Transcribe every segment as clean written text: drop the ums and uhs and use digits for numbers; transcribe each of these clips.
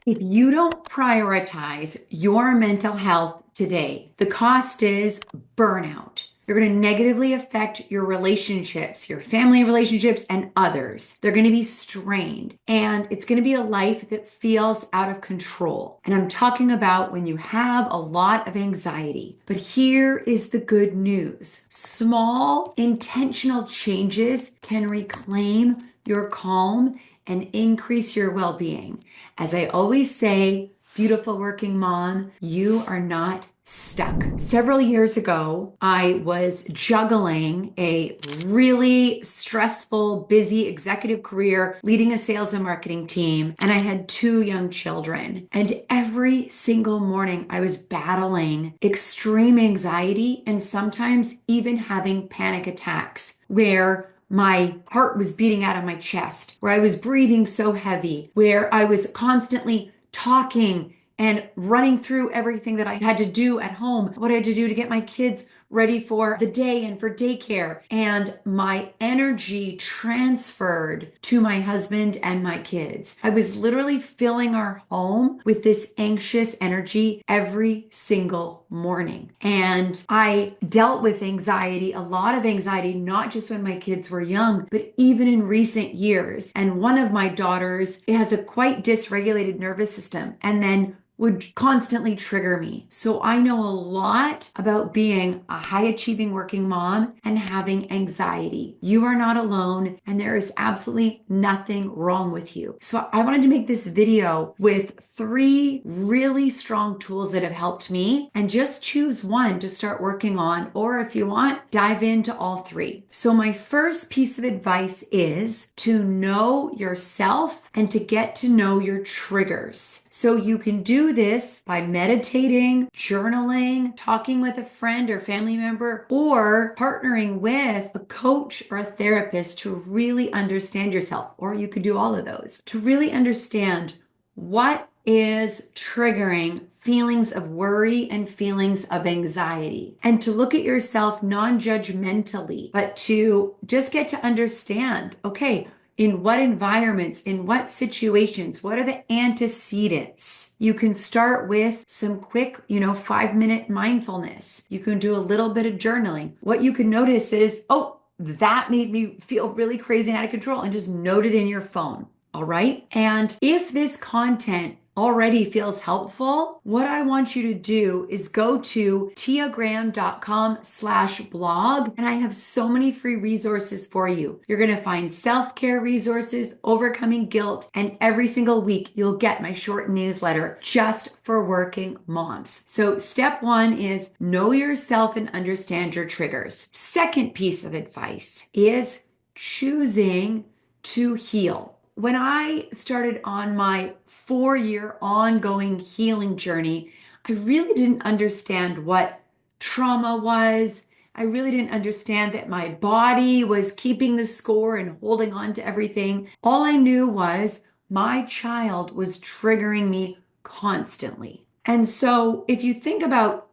If you don't prioritize your mental health today, the cost is burnout. You're going to negatively affect your relationships, your family relationships, and others. They're going to be strained, and it's going to be a life that feels out of control. And I'm talking about when you have a lot of anxiety. But here is the good news: small, intentional changes can reclaim your calm and increase your well being. As I always say, beautiful working mom, you are not stuck. Several years ago, I was juggling a really stressful, busy executive career, leading a sales and marketing team, and I had two young children. And every single morning, I was battling extreme anxiety and sometimes even having panic attacks where my heart was beating out of my chest, where I was breathing so heavy, where I was constantly talking and running through everything that I had to do at home, what I had to do to get my kids ready for the day and for daycare. And my energy transferred to my husband and my kids. I was literally filling our home with this anxious energy every single morning. And I dealt with anxiety, a lot of anxiety, not just when my kids were young, but even in recent years. And one of my daughters has a quite dysregulated nervous system. And then would constantly trigger me. So I know a lot about being a high achieving working mom and having anxiety. You are not alone, and there is absolutely nothing wrong with you. So I wanted to make this video with 3 really strong tools that have helped me, and just choose one to start working on, or if you want, dive into all 3. So my first piece of advice is to know yourself and to get to know your triggers. So you can do this by meditating, journaling, talking with a friend or family member, or partnering with a coach or a therapist to really understand yourself. Or you could do all of those to really understand what is triggering feelings of worry and feelings of anxiety, and to look at yourself non-judgmentally, but to just get to understand, okay, in what environments, in what situations, what are the antecedents? You can start with some quick, 5-minute mindfulness. You can do a little bit of journaling. What you can notice is, oh, that made me feel really crazy and out of control, and just note it in your phone. All right. And if this content already feels helpful, what I want you to do is go to tiagraham.com/blog, and I have so many free resources for you. You're going to find self-care resources, overcoming guilt, and every single week you'll get my short newsletter just for working moms. So step 1 is know yourself and understand your triggers. Second piece of advice is choosing to heal. When I started on my 4-year ongoing healing journey, I really didn't understand what trauma was. I really didn't understand that my body was keeping the score and holding on to everything. All I knew was my child was triggering me constantly. And so if you think about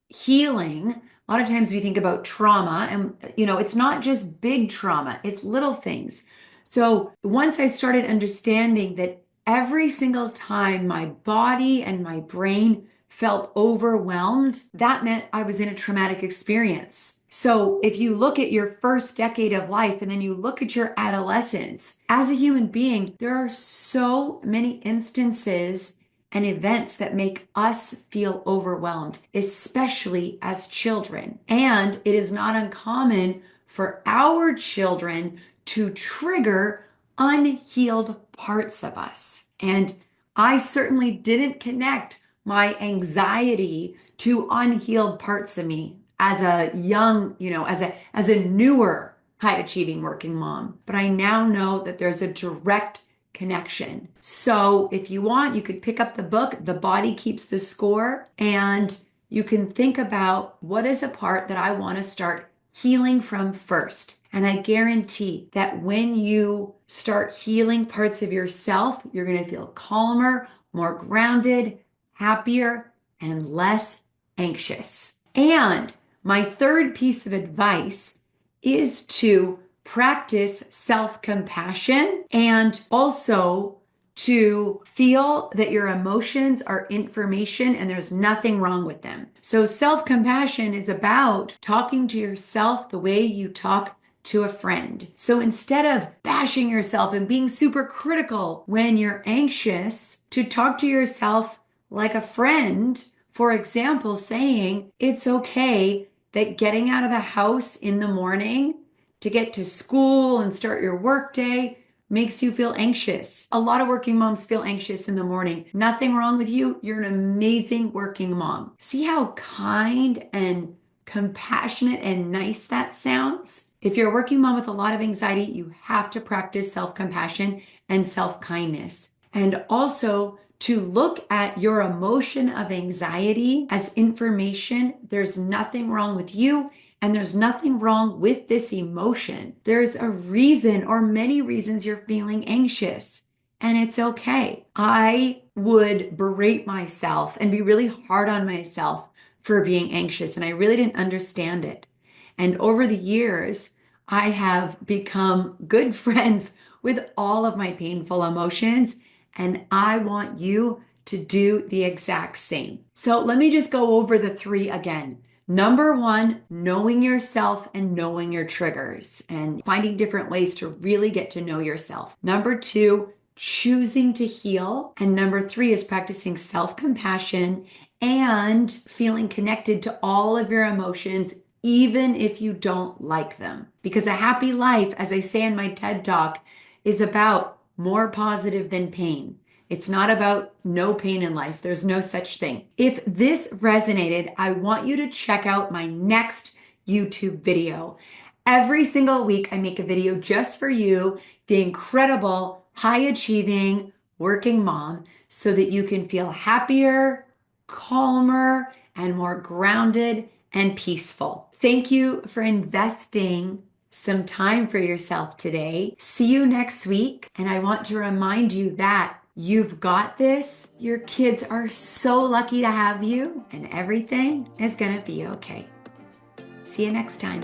healing, a lot of times we think about trauma, and it's not just big trauma, it's little things. So once I started understanding that every single time my body and my brain felt overwhelmed, that meant I was in a traumatic experience. So if you look at your first decade of life and then you look at your adolescence, as a human being, there are so many instances and events that make us feel overwhelmed, especially as children. And it is not uncommon for our children to trigger unhealed parts of us. And I certainly didn't connect my anxiety to unhealed parts of me as a young, as a newer high achieving working mom. But I now know that there's a direct connection. So if you want, you could pick up the book, The Body Keeps the Score, and you can think about what is a part that I want to start healing from first. And I guarantee that when you start healing parts of yourself, you're going to feel calmer, more grounded, happier, and less anxious. And my third piece of advice is to practice self-compassion and also to feel that your emotions are information and there's nothing wrong with them. So self-compassion is about talking to yourself the way you talk to a friend. So instead of bashing yourself and being super critical when you're anxious, to talk to yourself like a friend, for example, saying it's okay that getting out of the house in the morning to get to school and start your workday makes you feel anxious. A lot of working moms feel anxious in the morning. Nothing wrong with you. You're an amazing working mom. See how kind and compassionate and nice that sounds? If you're a working mom with a lot of anxiety, you have to practice self-compassion and self-kindness. And also to look at your emotion of anxiety as information. There's nothing wrong with you. And there's nothing wrong with this emotion. There's a reason or many reasons you're feeling anxious, and it's okay. I would berate myself and be really hard on myself for being anxious, and I really didn't understand it. And over the years, I have become good friends with all of my painful emotions, and I want you to do the exact same. So let me just go over the 3 again. Number 1, knowing yourself and knowing your triggers and finding different ways to really get to know yourself. Number 2, choosing to heal. And number 3 is practicing self-compassion and feeling connected to all of your emotions, even if you don't like them. Because a happy life, as I say in my TED Talk, is about more positive than pain. It's not about no pain in life. There's no such thing. If this resonated, I want you to check out my next YouTube video. Every single week, I make a video just for you, the incredible, high-achieving working mom, so that you can feel happier, calmer, and more grounded and peaceful. Thank you for investing some time for yourself today. See you next week. And I want to remind you that you've got this. Your kids are so lucky to have you, and everything is going to be okay. See you next time.